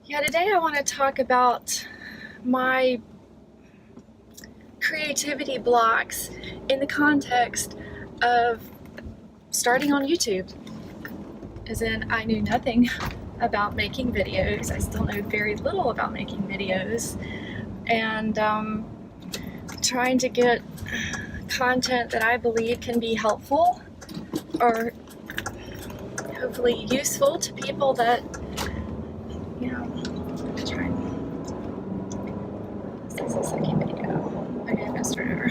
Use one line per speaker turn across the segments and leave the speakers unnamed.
Yeah, today I want to talk about my creativity blocks in the context of starting on YouTube. As in, I knew nothing about making videos. I still know very little about making videos. And trying to get content that I believe can be helpful or hopefully useful to people that, this is a second video. Okay, I'm gonna start over.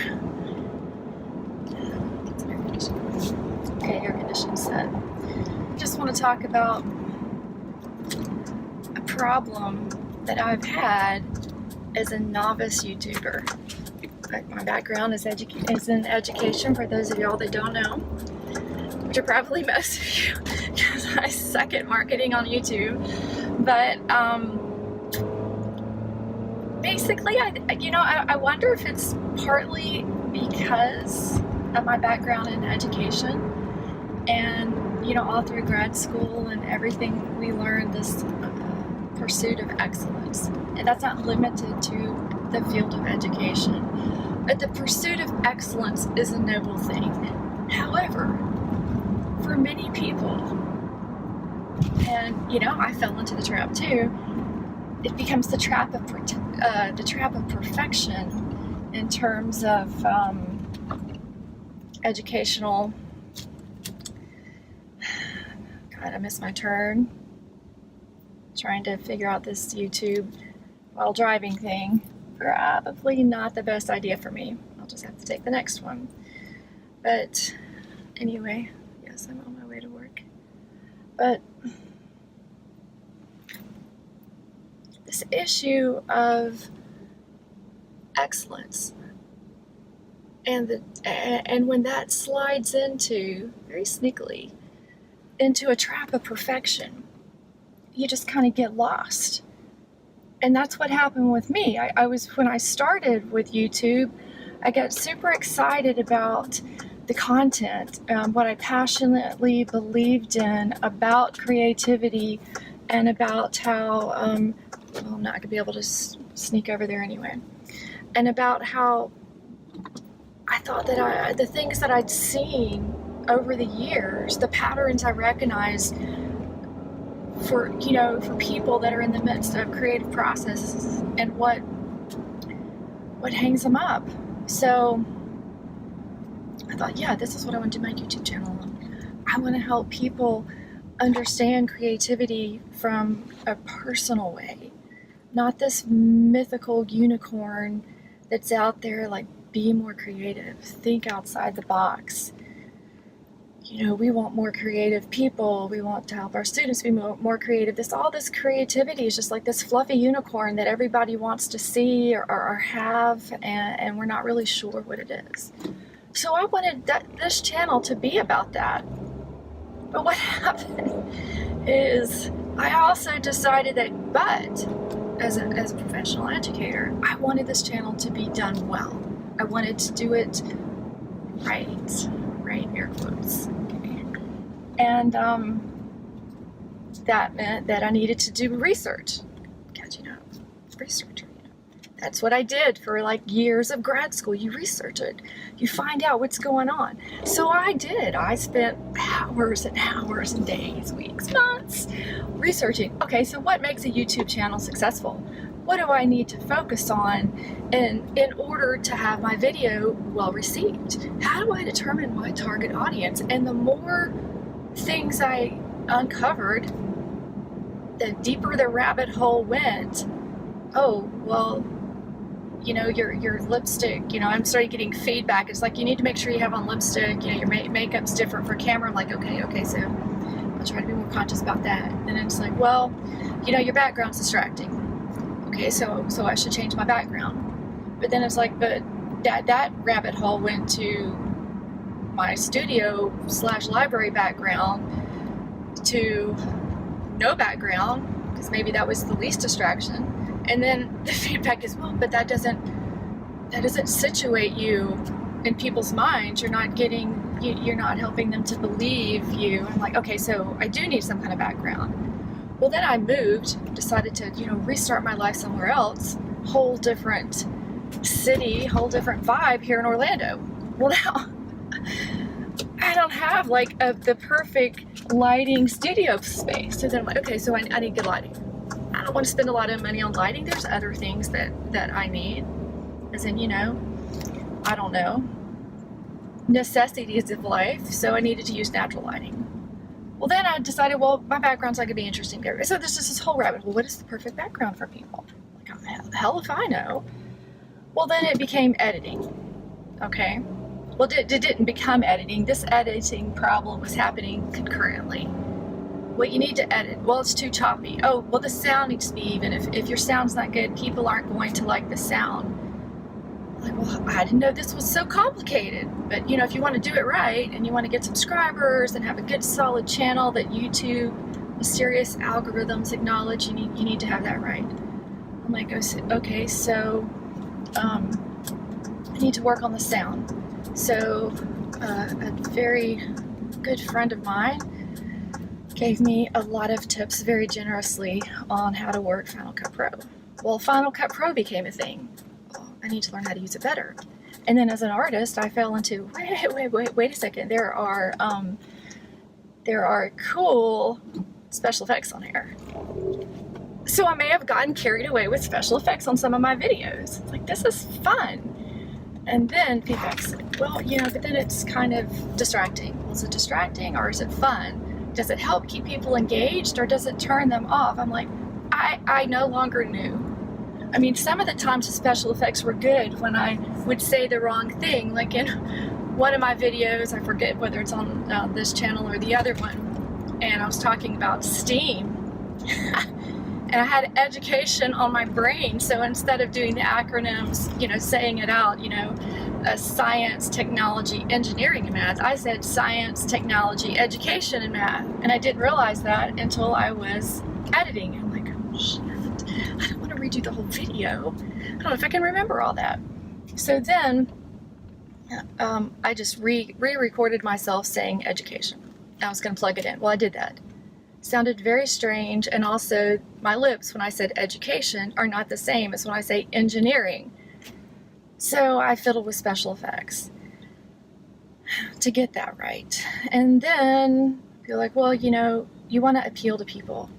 Okay, air conditioning set. Just want to talk about a problem that I've had as a novice YouTuber. My background is in education, for those of y'all that don't know, which are probably most of you, because I suck at marketing on YouTube. But basically, I wonder if it's partly because of my background in education, and all through grad school and everything, we learned this pursuit of excellence, and that's not limited to the field of education. But the pursuit of excellence is a noble thing. However, for many people, and I fell into the trap too, it becomes the trap of perfection in terms of educational. God, I missed my turn. Trying to figure out this YouTube while driving thing. Probably not the best idea for me. I'll just have to take the next one. But anyway, yes, I'm on my way to work. But this issue of excellence and when that slides into, very sneakily, into a trap of perfection, you just kind of get lost. And that's what happened with me. When I started with YouTube, I got super excited about the content, what I passionately believed in about creativity, and about how, I'm not going to be able to sneak over there anyway, and about how I thought that the things that I'd seen over the years, the patterns I recognized for people that are in the midst of creative processes and what hangs them up. So I thought, yeah, this is what I want to do my YouTube channel on. I want to help people understand creativity from a personal way, not this mythical unicorn that's out there like, be more creative, think outside the box. We want more creative people. We want to help our students be more creative. All this creativity is just like this fluffy unicorn that everybody wants to see or have, and we're not really sure what it is. So I wanted this channel to be about that. But what happened is I also decided that, as a professional educator, I wanted this channel to be done well. I wanted to do it right, air quotes. Okay. And that meant that I needed to do research. Because, researcher, that's what I did for like years of grad school. You research it. You find out what's going on. So I did. I spent hours and hours and days, weeks, months researching. Okay, so what makes a YouTube channel successful? What do I need to focus on in order to have my video well received? How do I determine my target audience? And the more things I uncovered, the deeper the rabbit hole went. Oh, well, your lipstick, I'm starting getting feedback. It's like, you need to make sure you have on lipstick, your makeup's different for camera. I'm like, okay, so I'll try to be more conscious about that. And then it's like, well, your background's distracting. Okay, so I should change my background. But then it's like, but that rabbit hole went to my studio/library background to no background, because maybe that was the least distraction. And then the feedback is, well, but that doesn't situate you in people's minds. You're not helping them to believe you. I'm like, okay, so I do need some kind of background. Well, then I moved, decided to, restart my life somewhere else, whole different city, whole different vibe here in Orlando. Well, now I don't have like the perfect lighting studio space. So then I'm like, okay, so I need good lighting. I don't want to spend a lot of money on lighting. There's other things that I need, as in, I don't know, necessities of life. So I needed to use natural lighting. Well, then I decided, well, my background's not going to be interesting to everybody. So there's just this whole rabbit hole. What is the perfect background for people? Like, hell if I know. Well, then it became editing. Okay. Well, it didn't become editing. This editing problem was happening concurrently. What you need to edit, well, it's too choppy. Oh, well, the sound needs to be even. If your sound's not good, people aren't going to like the sound. Like, well, I didn't know this was so complicated. But, if you want to do it right and you want to get subscribers and have a good solid channel that YouTube, mysterious algorithms acknowledge, you need to have that right. I'm like, okay, so I need to work on the sound. So a very good friend of mine gave me a lot of tips very generously on how to work Final Cut Pro. Well, Final Cut Pro became a thing. I need to learn how to use it better. And then as an artist, I fell into, wait a second, there are cool special effects on here. So I may have gotten carried away with special effects on some of my videos. It's like, this is fun. And then feedback said, well, but then it's kind of distracting. Well, is it distracting or is it fun? Does it help keep people engaged or does it turn them off? I'm like, I no longer knew. I mean, some of the times the special effects were good when I would say the wrong thing. Like in one of my videos, I forget whether it's on this channel or the other one, and I was talking about steam. And I had education on my brain, so instead of doing the acronyms, saying it out, science, technology, engineering, and math, I said science, technology, education, and math. And I didn't realize that until I was editing. I'm like, oh, shit, I don't want to redo the whole video. I don't know if I can remember all that. So then I just re-recorded myself saying education. I was going to plug it in. Well, I did that. Sounded very strange, and also my lips when I said education are not the same as when I say engineering. So I fiddled with special effects to get that right. And then you're like, well, you want to appeal to people.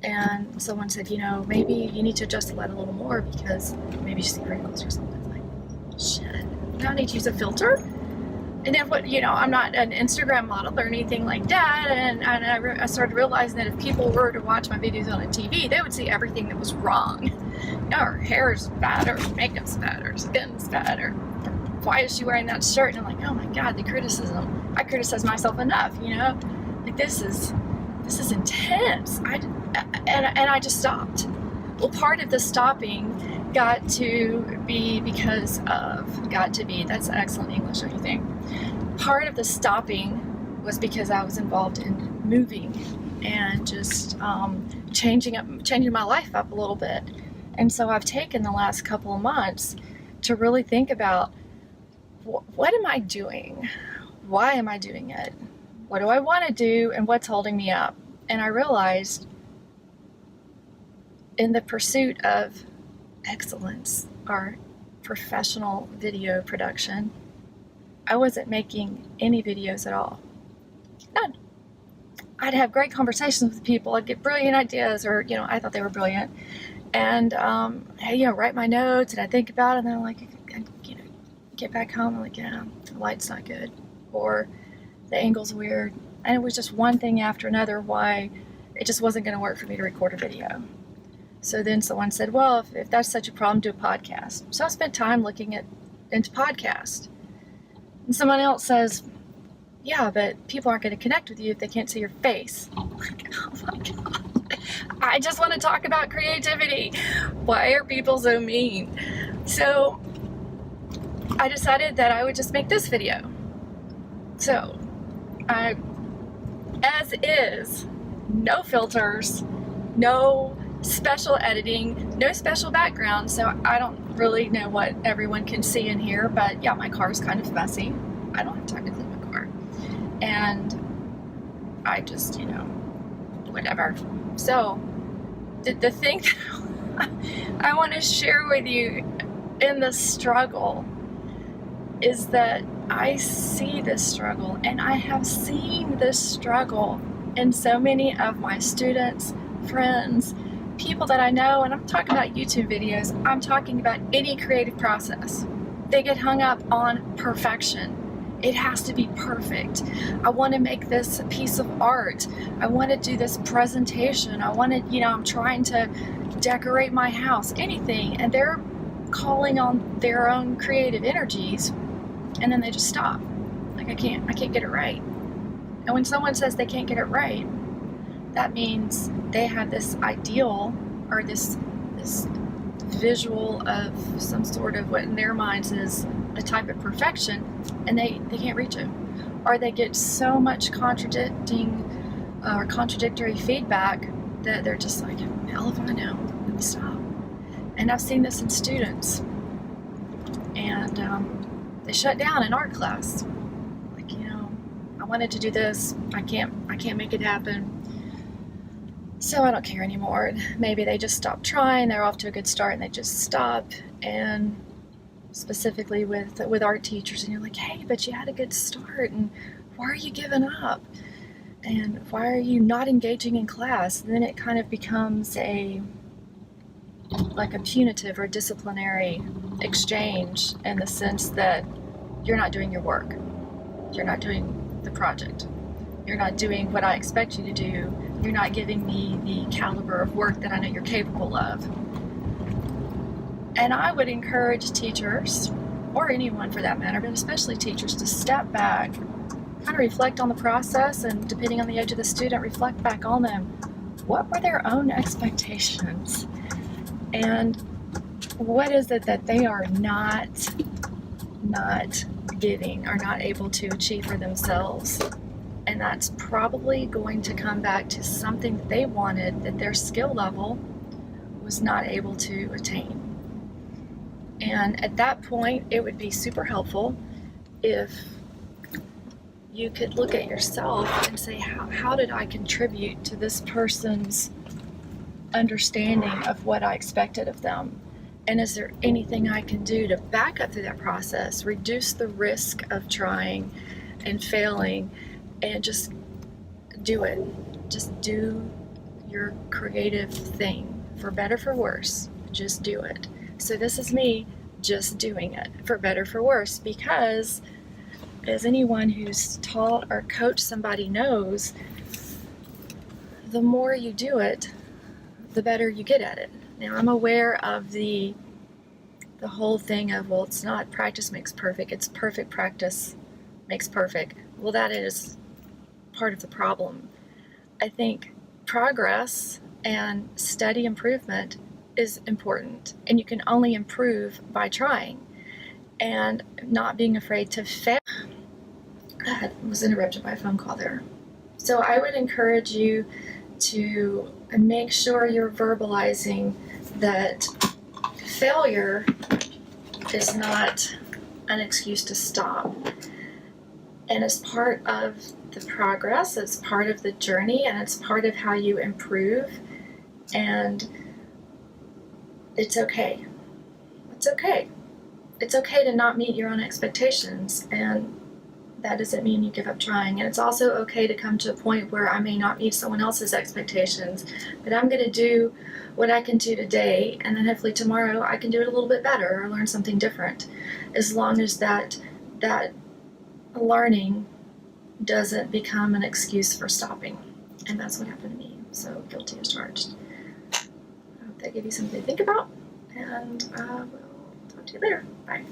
And someone said, maybe you need to adjust the light a little more because maybe you see wrinkles or something. Like, shit, now I need to use a filter? And then I'm not an Instagram model or anything like that, and I started realizing that if people were to watch my videos on a TV, they would see everything that was wrong. Her hair is bad, or makeup's bad, or skin's bad, or why is she wearing that shirt? And I'm like, oh my God, the criticism. I criticize myself enough, like this is intense. I just stopped. Well, part of the stopping got to be, that's excellent English, don't you think? Part of the stopping was because I was involved in moving and just changing my life up a little bit. And so I've taken the last couple of months to really think about, what am I doing? Why am I doing it? What do I want to do, and what's holding me up? And I realized in the pursuit of excellence, or professional video production, I wasn't making any videos at all. None. I'd have great conversations with people. I'd get brilliant ideas, or, I thought they were brilliant. And, write my notes, and I'd think about it, and then I'm like, get back home, I'm like, the light's not good, or the angle's weird. And it was just one thing after another why it just wasn't going to work for me to record a video. So then someone said, well, if that's such a problem, do a podcast. So I spent time looking into podcasts. And someone else says, yeah, but people aren't going to connect with you if they can't see your face. I'm like, oh my God. I just want to talk about creativity. Why are people so mean? So I decided that I would just make this video. So as is, no filters, no special editing, no special background, so I don't really know what everyone can see in here, but yeah, my car is kind of messy. I don't have time to clean my car. And I just, whatever. So the thing that I want to share with you in the struggle is that I see this struggle, and I have seen this struggle in so many of my students, friends, people that I know. And I'm talking about YouTube videos. I'm talking about any creative process. They get hung up on perfection. It has to be perfect. I want to make this piece of art. I want to do this presentation. I want to, I'm trying to decorate my house, anything. And they're calling on their own creative energies, and then they just stop. Like, I can't get it right. And when someone says they can't get it right, that means they have this ideal or this visual of some sort of what in their minds is a type of perfection, and they can't reach it. Or they get so much contradictory feedback that they're just like, hell if I know, let me stop. And I've seen this in students, and they shut down in art class. Like, I wanted to do this, I can't make it happen, so I don't care anymore. Maybe they just stop trying, they're off to a good start and they just stop. And specifically with art teachers, and you're like, hey, but you had a good start, and why are you giving up? And why are you not engaging in class? And then it kind of becomes like a punitive or disciplinary exchange, in the sense that you're not doing your work. You're not doing the project. You're not doing what I expect you to do. You're not giving me the caliber of work that I know you're capable of. And I would encourage teachers, or anyone for that matter, but especially teachers, to step back, kind of reflect on the process, and depending on the age of the student, reflect back on them. What were their own expectations? And what is it that they are not getting or not able to achieve for themselves? And that's probably going to come back to something that they wanted that their skill level was not able to attain. And at that point, it would be super helpful if you could look at yourself and say, how did I contribute to this person's understanding of what I expected of them? And is there anything I can do to back up through that process, reduce the risk of trying and failing, and just do it. Just do your creative thing, for better, for worse. Just do it. So this is me just doing it, for better, for worse, because as anyone who's taught or coached somebody knows, the more you do it, the better you get at it. Now, I'm aware of the whole thing of, well, it's not practice makes perfect, it's perfect practice makes perfect. Well, that is part of the problem. I think progress and steady improvement is important, and you can only improve by trying and not being afraid to fail. I was interrupted by a phone call there. So I would encourage you to make sure you're verbalizing that failure is not an excuse to stop. And it's part of the progress, it's part of the journey, and it's part of how you improve. And it's okay. It's okay. It's okay to not meet your own expectations, and that doesn't mean you give up trying. And it's also okay to come to a point where I may not meet someone else's expectations, but I'm going to do what I can do today, and then hopefully tomorrow I can do it a little bit better or learn something different, as long as that learning doesn't become an excuse for stopping. And that's what happened to me. So guilty as charged. I hope that gave you something to think about, and we'll talk to you later. Bye.